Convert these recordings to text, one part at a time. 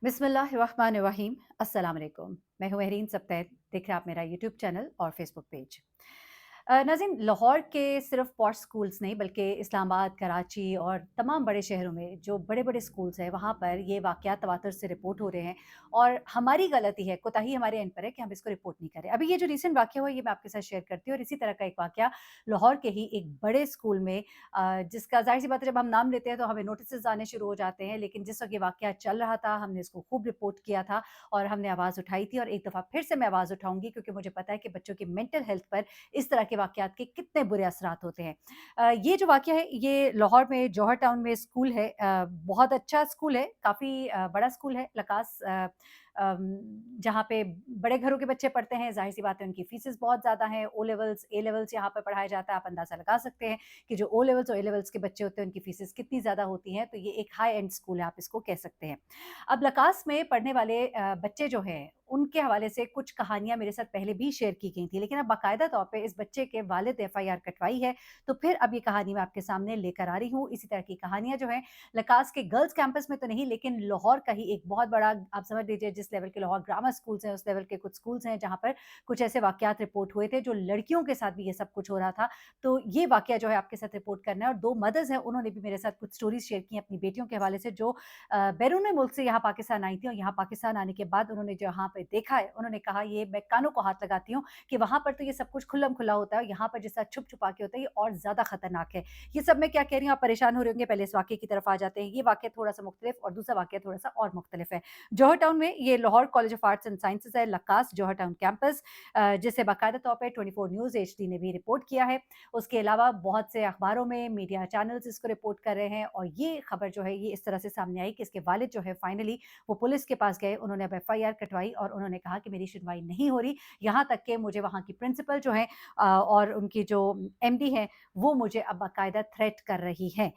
बिस्मिल्लाहिर्रहमानिर्रहीम। अस्सलाम वालेकुम। मैं हूँ महरीन सबतैर। देख रहे हैं आप मेरा यूट्यूब चैनल और फेसबुक पेज। नाज़रीन, लाहौर के सिर्फ पॉश स्कूल्स नहीं बल्कि इस्लामाबाद, कराची और तमाम बड़े शहरों में जो बड़े-बड़े स्कूल्स हैं वहाँ पर ये वाक़यात तवातुर से रिपोर्ट हो रहे हैं और हमारी गलती है, कोताही हमारे एंड पर है कि हम इसको रिपोर्ट नहीं कर रहे। अभी ये जो रीसेंट वाक़या हुआ ये मैं आपके साथ शेयर करती हूँ और इसी तरह का एक वाक़या लाहौर के ही एक बड़े स्कूल में जिसका ज़ाहिर-सी बात है जब हम नाम लेते हैं तो हमें नोटिसेज़ आने शुरू हो जाते हैं, लेकिन जिस वक़्त ये वाक़या चल रहा था हमने इसको खूब रिपोर्ट किया था और हमने आवाज़ उठाई थी और एक दफ़ा फिर से मैं आवाज़ उठाऊँगी क्योंकि मुझे पता है कि बच्चों की मेंटल हेल्थ पर इस तरह के वाक़यात के कितने बुरे असरात होते हैं। ये जो वाक़या है ये लाहौर में जौहर टाउन में स्कूल है, बहुत अच्छा स्कूल है, काफ़ी बड़ा स्कूल है लकास, जहाँ पे बड़े घरों के बच्चे पढ़ते हैं, ज़ाहिर-सी बात है उनकी फ़ीसेस बहुत ज़्यादा हैं, ओ लेवल्स, ए लेवल्स यहाँ पे पढ़ाया जाता है, आप अंदाज़ा लगा सकते हैं कि जो ओ लेवल्स और ए लेवल्स के बच्चे होते हैं उनकी फ़ीसेस कितनी ज़्यादा होती हैं, तो ये एक हाई एंड स्कूल है, आप इसको कह सकते हैं। अब लकास में पढ़ने वाले बच्चे जो हैं, उनके हवाले से कुछ कहानियाँ मेरे साथ पहले भी शेयर की गई थी, लेकिन अब बाकायदा तौर पे इस बच्चे के वालिद एफआईआर कटवाई है, तो फिर अब ये कहानी मैं आपके सामने लेकर आ रही हूँ। इसी तरह की कहानियाँ जो हैं, लकास के गर्ल्स कैंपस में तो नहीं, लेकिन लाहौर का ही एक बहुत बड़ा, आप समझ लीजिए जिस लेवल के लाहौर ग्रामर स्कूल्स हैं, उस लेवल के कुछ स्कूल्स हैं, जहाँ पर कुछ ऐसे वाक़यात रिपोर्ट हुए थे, जो लड़कियों के साथ भी ये सब कुछ हो रहा था। तो ये वाक़या जो है आपके साथ रिपोर्ट करना है और 2 मदर्स हैं, उन्होंने भी मेरे साथ कुछ स्टोरीज़ शेयर की हैं अपनी बेटियों के हवाले से, जो बैरून मुल्क से यहाँ पाकिस्तान आई थी और यहाँ पाकिस्तान आने के बाद उन्होंने जहाँ पे देखा है, उन्होंने कहा ये मैं कानों को हाथ लगाती हूँ कि वहाँ पर तो ये सब कुछ खुल्लम-खुल्ला होता है और यहाँ पर जिस तरह छुप-छुपा के होता है, ये और ज़्यादा खतरनाक है। ये सब मैं क्या कह रही हूँ, आप परेशान हो रहे होंगे, पहले इस वाक़ये की तरफ आ जाते हैं। ये वाक़या थोड़ा-सा मुख्तलिफ और दूसरा वाक़या थोड़ा-सा और मुख्तलिफ है। जौहर टाउन में ये Lahore college of arts and sciences है, लक्कास जौहर टाउन कैंपस, जिसे बाकायदा तौर पे 24 न्यूज़ एचडी ने भी रिपोर्ट किया है। उसके अलावा बहुत से अखबारों में मीडिया चैनल्स इसको रिपोर्ट कर रहे हैं और ये खबर जो है ये इस तरह से सामने आई कि इसके वालिद जो है फाइनली वो पुलिस के पास गए, उन्होंने अब एफआईआर कटवाई और उन्होंने कहा कि मेरी सुनवाई नहीं हो रही। यहाँ तक कि मुझे वहाँ की प्रिंसिपल जो है और उनकी जो एमडी हैं, वो मुझे अब बाकायदा थ्रेट कर रही हैं।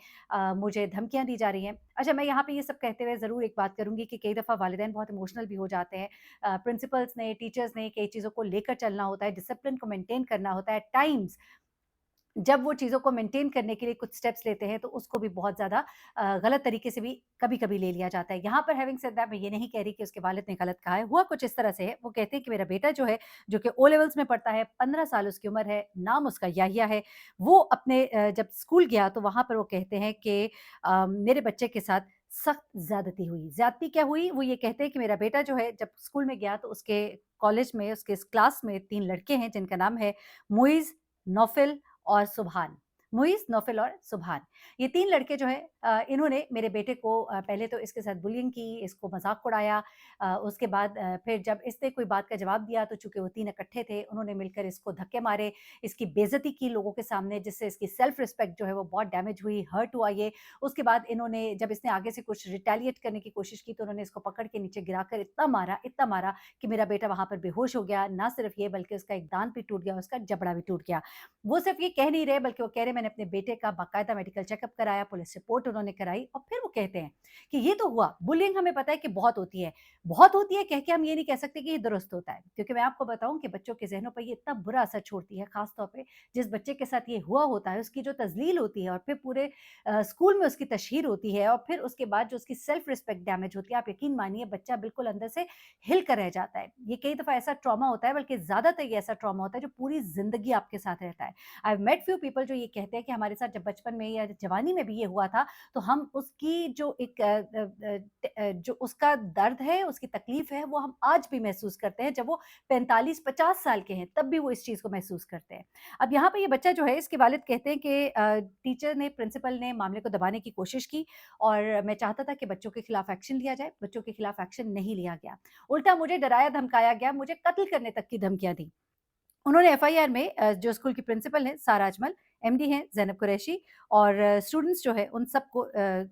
मुझे धमकियाँ दी जा रही हैं। अच्छा, मैं यहाँ पे ये सब कहते हुए ज़रूर एक बात करूँगी कि कई दफ़ा वालिदैन बहुत इमोशनल भी हो जाते हैं। प्रिंसिपल्स ने, टीचर्स ने कई चीज़ों को लेकर चलना होता है, डिसिप्लिन को मेंटेन करना होता है। टाइम्स जब वो चीज़ों को मेंटेन करने के लिए कुछ स्टेप्स लेते हैं, तो उसको भी बहुत ज़्यादा गलत तरीके से भी कभी-कभी ले लिया जाता है। यहाँ पर हैविंग सेड दैट, मैं ये नहीं कह रही कि उसके वालिद ने गलत कहा है, हुआ कुछ इस तरह से है, वो कहते हैं कि मेरा बेटा जो है, जो कि ओ लेवल्स में पढ़ता है, 15 साल उसकी उम्र है, नाम उसका याहिया है, वो अपने जब स्कूल गया तो वहाँ पर वो कहते हैं कि मेरे बच्चे के साथ सख्त ज़्यादती हुई। ज़्यादती क्या हुई? वो ये कहते हैं कि मेरा बेटा जो है जब स्कूल में गया तो उसके कॉलेज में, उसके इस क्लास में 3 लड़के हैं जिनका नाम है मुइज़, नौफ़िल और सुभान। मुइज़, नौफ़िल और सुभान। ये 3 लड़के जो हैं, इन्होंने मेरे बेटे को पहले तो इसके साथ बुलिंग की, इसको मज़ाक उड़ाया। उसके बाद फिर जब इसने कोई बात का जवाब दिया तो चूँकि वो 3 इकट्ठे थे, उन्होंने मिलकर इसको धक्के मारे, इसकी बेइज़्ज़ती की लोगों के सामने, जिससे इसकी सेल्फ़ रिस्पेक्ट जो है वो बहुत डैमेज हुई, हर्ट हुआ ये। उसके बाद इन्होंने, जब इसने आगे से कुछ रिटेलिएट करने की कोशिश की तो उन्होंने इसको पकड़ के नीचे गिराकर इतना मारा कि मेरा बेटा वहाँ पर बेहोश हो गया। ना सिर्फ़ ये बल्कि उसका एक दाँत भी टूट गया, उसका जबड़ा भी टूट गया। वो सिर्फ़ ये कह नहीं रहे बल्कि वो कह रहे मैंने अपने बेटे का बाकायदा मेडिकल चेकअप कराया, पुलिस रिपोर्ट उन्होंने कराई और फिर वो कहते हैं कि ये तो हुआ, बुलिंग हमें पता है कि बहुत होती है। बहुत होती है कह के हम ये नहीं कह सकते कि ये दुरुस्त होता है। क्योंकि मैं आपको बताऊँ कि बच्चों के ज़हनों पर ये इतना बुरा असर छोड़ती है, ख़ास तौर पे जिस बच्चे के साथ ये हुआ होता है, उसकी जो तज़लील होती है और फिर पूरे स्कूल में उसकी तशहीर होती है और फिर उसके बाद जो उसकी सेल्फ़ रिस्पेक्ट डैमेज होती है, आप यकीन मानिए बच्चा बिल्कुल अंदर से हिल कर रह जाता है। ये कई दफ़ा ऐसा ट्रॉमा होता है, बल्कि ज़्यादातर ये ऐसा ट्रॉमा होता है जो पूरी ज़िंदगी आपके साथ रहता है। I have met few people जो ये कहते हैं कि हमारे साथ जब बचपन में या जवानी में भी ये हुआ था, तो हम उसकी जो एक जो उसका दर्द है, उसकी तकलीफ़ है, वो हम आज भी महसूस करते हैं। जब वो 45-50 साल के हैं, तब भी वो इस चीज़ को महसूस करते हैं। अब यहाँ पे ये बच्चा जो है, इसके वालिद कहते हैं कि टीचर ने, प्रिंसिपल ने मामले को दबाने की कोशिश की और मैं चाहता था कि बच्चों के खिलाफ एक्शन लिया जाए, बच्चों के खिलाफ एक्शन नहीं लिया गया। उल्टा मुझे डराया-धमकाया गया, मुझे कत्ल करने तक की धमकियाँ दी। उन्होंने एफआईआर में जो स्कूल की प्रिंसिपल हैं सारा अजमल, एमडी हैं ज़ैनब कुरैशी और स्टूडेंट्स जो है उन सबको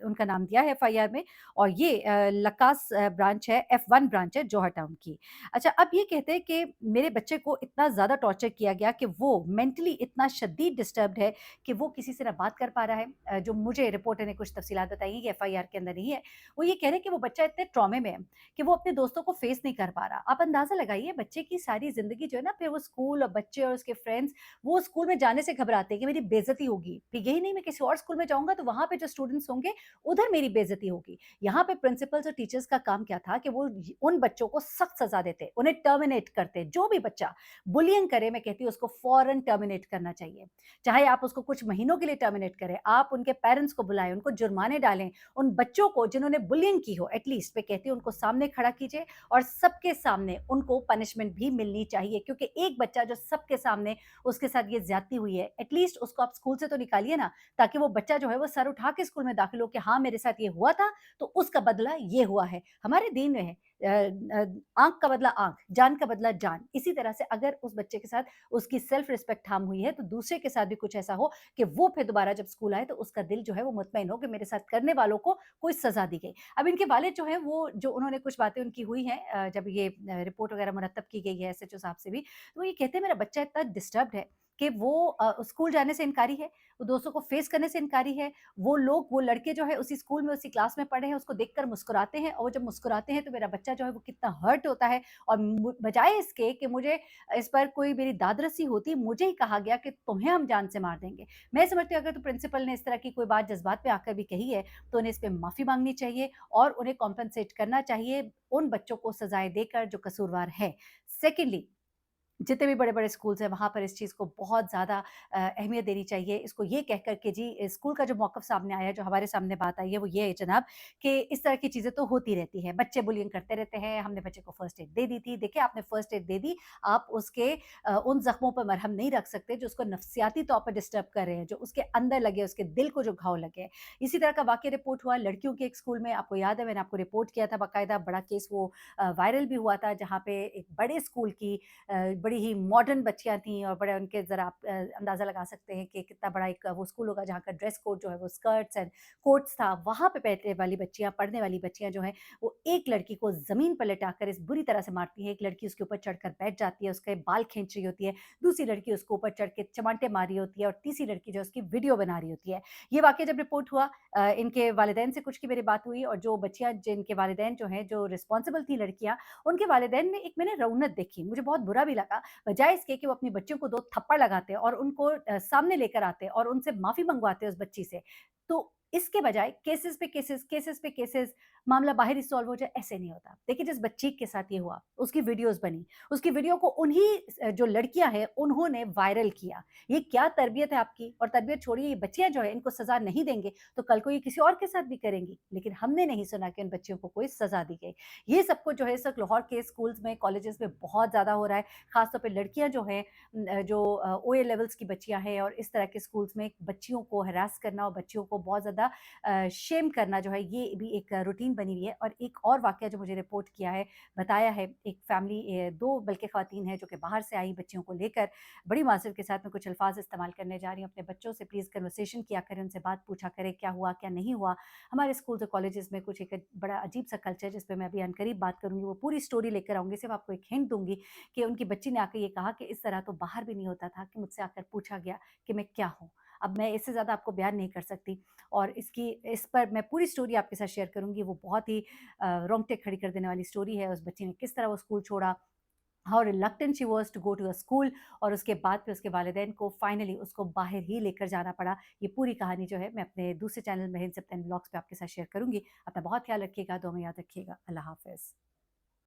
उनका नाम दिया है एफआईआर में और ये लक्कास ब्रांच है, F1 ब्रांच है जौहर टाउन की। अच्छा, अब ये कहते हैं कि मेरे बच्चे को इतना ज़्यादा टॉर्चर किया गया कि वो मेंटली इतना शदीद डिस्टर्ब्ड है कि वो किसी से ना बात कर पा रहा है। जो मुझे रिपोर्टर ने कुछ तफ़सीलात बताई हैं, ये एफआईआर के अंदर नहीं है। वो ये कह रहे हैं कि वो बच्चा इतने ट्रॉमे में है कि वो अपने दोस्तों को फेस नहीं कर पा रहा। आप अंदाज़ा लगाइए, बच्चे की सारी ज़िंदगी जो है ना, फिर वो स्कूल और बच्चे और उसके फ्रेंड्स, वो स्कूल में जाने से घबराते हैं कि मेरी बेइज़्ज़ती होगी। फिर यही नहीं मैं किसी और स्कूल में जाऊँगा तो वहाँ पे जो स्टूडेंट्स होंगे, उधर मेरी बेइज़्ज़ती होगी। यहाँ पे प्रिंसिपल्स और टीचर्स का काम क्या था कि वो य उन बच्चों को सख्त सज़ा देते, उन्हें टर्मिनेट करते। जो भी बच्चा बुलिंग करे मैं कहती हूँ उसको फ़ौरन टर्मिनेट करना चाहिए। चाहे आप उसको कुछ महीनों के लिए टर्मिनेट करें, आप उनके पेरेंट्स को बुलाएँ, उनको जुर्माने डालें, उन बच्चों को जिन्होंने बुलिंग की हो एटलीस्ट मैं कहती हूँ उनको सामने खड़ा कीजिए और सबके सामने उनको पनिशमेंट भी मिलनी चाहिए क्योंकि एक बच्चा जो सबके सामने उसके साथ ये ज़्यादती हुई है, एटलीस्ट उसको आप स्कूल से तो निकालिए ना, ताकि वो बच्चा जो है वो सर उठा के स्कूल में दाखिल हो कि हाँ, मेरे साथ ये हुआ था, तो उसका बदला ये हुआ है। हमारे दीन में है आँख का बदला आँख, जान का बदला जान। इसी तरह से अगर उस बच्चे के साथ उसकी सेल्फ रिस्पेक्ट हार्म हुई है, तो दूसरे के साथ भी कुछ ऐसा हो कि वो फिर दोबारा जब स्कूल आए, तो उसका दिल जो है वो मुतमईन हो कि मेरे साथ करने वालों को कोई सज़ा दी गई। अब इनके वालिद जो हैं वो जो उन्होंने कुछ बातें उनकी हुई हैं जब ये रिपोर्ट वगैरह मुरत्तब की गई है एसएचओ साहब से भी, तो वो ये कहते हैं मेरा बच्चा इतना डिस्टर्ब्ड है कि वो स्कूल जाने से इनकारी है, वो दोस्तों को फेस करने से इनकारी है, वो लोग वो लड़के जो है उसी स्कूल में उसी क्लास में पढ़े हैं, उसको देखकर मुस्कुराते हैं और वो जब मुस्कुराते हैं तो मेरा बच्चा जो है वो कितना हर्ट होता है और बजाय इसके कि मुझे इस पर कोई मेरी दाद-रसी होती, मुझे ही कहा गया कि तुम्हें हम जान से मार देंगे। मैं समझती हूँ अगर तो प्रिंसिपल ने इस तरह की कोई बात जज़्बात में आकर भी कही है, तो उन्हें इस पे माफ़ी माँगनी चाहिए और उन्हें कॉम्पेंसेट करना चाहिए उन बच्चों को सज़ाएँ देकर जो कसूरवार हैं। सेकेंडली जितने भी बड़े-बड़े स्कूल्स हैं, वहाँ पर इस चीज़ को बहुत ज़्यादा अहमियत देनी चाहिए। इसको ये कह कर के जी स्कूल का जो मौक़िफ़ सामने आया है, जो हमारे सामने बात आई है, वो ये है जनाब कि इस तरह की चीज़ें तो होती रहती हैं। बच्चे बुलिंग करते रहते हैं, हमने बच्चे को फ़र्स्ट एड दे दी थी। देखिए, आपने फ़र्स्ट एड दे दी, आप उसके उन ज़ख्मों पर मरहम नहीं रख सकते, जो उसको नफ़सियाती तौर पर डिस्टर्ब कर रहे हैं, जो उसके अंदर लगे, उसके दिल को जो घाव लगे हैं। इसी तरह का वाक़या रिपोर्ट हुआ लड़कियों के एक स्कूल में, आपको याद है मैंने आपको रिपोर्ट किया था बाकायदा, बड़ा केस वो वायरल भी हुआ था, जहाँ पे एक बड़े स्कूल की बड़ी ही मॉडर्न बच्चियाँ थीं और बड़े उनके ज़रा आप अंदाज़ा लगा सकते हैं कि कितना बड़ा एक वो स्कूल होगा जहाँ का ड्रेस कोड जो है वो स्कर्ट्स एंड कोट्स था। वहाँ पे बैठने वाली बच्चियाँ, पढ़ने वाली बच्चियाँ जो हैं, वो एक लड़की को ज़मीन पर लिटाकर इस बुरी तरह से मारती हैं। एक लड़की उसके ऊपर चढ़कर बैठ जाती है, उसके बाल खींच रही होती है, दूसरी लड़की उसके ऊपर चढ़ के चमाटे मार रही होती है और तीसरी लड़की जो है उसकी वीडियो बना रही होती है। ये वाक़या जब रिपोर्ट हुआ इनके वालिदैन से कुछ की मेरी बात हुई और जो बच्चियाँ जिनके वालिदैन जो हैं, जो रिस्पॉन्सिबल थी लड़कियाँ, उनके वालिदैन में एक मैंने रौनक देखी। मुझे बहुत बुरा भी लगा बजाय इसके कि वो अपनी बच्चियों को 2 थप्पड़ लगाते और उनको सामने लेकर आते और उनसे माफ़ी मंगवाते उस बच्ची से। तो इसके बजाय केसेज़ पे केसेज़, केसेज़ पे केसेज़, मामला बाहर ही सॉल्व हो जाए, ऐसे नहीं होता। देखिए जिस बच्ची के साथ ये हुआ, उसकी वीडियोज़ बनी, उसकी वीडियो को उन्हीं जो लड़कियाँ हैं, उन्होंने वायरल किया। ये क्या तरबियत है आपकी? और तरबियत छोड़िए, ये बच्चियाँ जो हैं, इनको सज़ा नहीं देंगे, तो कल को ये किसी और के साथ भी करेंगी। लेकिन हमने नहीं सुना कि उन बच्चियों को कोई सज़ा दी गई। ये सब कुछ जो है इस वक़्त लाहौर के स्कूल्स में, कॉलेजेस में बहुत ज़्यादा हो रहा है। ख़ास तौर पे लड़कियाँ जो हैं जो ओए लेवल्स की बच्चियाँ हैं और इस तरह के स्कूल्स में बच्चियों को हरास करना और बच्चियों को बहुत ज़्यादा शेम करना जो है ये भी एक रूटीन बनी हुई है। और एक और वाक़या जो मुझे रिपोर्ट किया है, बताया है एक फैमिली 2 बल्कि ख़वातीन हैं जो कि बाहर से आई बच्चियों को लेकर, बड़ी माज़रत के साथ मैं कुछ अल्फ़ाज़ इस्तेमाल करने जा रही हूँ। अपने बच्चों से प्लीज़ कन्वर्सेशन किया करें, उनसे बात पूछा करें, क्या हुआ, क्या नहीं हुआ। हमारे स्कूल्स और कॉलेजेस में कुछ एक बड़ा अजीब-सा कल्चर जिस पे मैं अभी अनकरीब बात करूँगी, वो पूरी स्टोरी लेकर आऊँगी। सिर्फ़ आपको एक हिंट दूँगी कि उनकी बच्ची ने आके ये कहा कि इस तरह तो बाहर भी नहीं होता था कि मुझसे आकर पूछा गया कि मैं क्या हूँ? अब मैं इससे ज़्यादा आपको बयान नहीं कर सकती और इस पर मैं पूरी स्टोरी आपके साथ शेयर करूँगी। वो बहुत ही रोंगटे खड़ी कर देने वाली स्टोरी है। उस बच्ची ने किस तरह वो स्कूल छोड़ा, how reluctant she was to go to a school और उसके बाद फिर उसके वालिदैन को फाइनली उसको बाहर ही लेकर जाना पड़ा। ये पूरी कहानी जो है मैं अपने दूसरे चैनल मेहंदी सप्तैन ब्लॉग्स पे आपके साथ शेयर करूँगी। अपना बहुत ख़्याल रखिएगा, दुआ में याद रखिएगा। अल्लाह हाफ़िज़।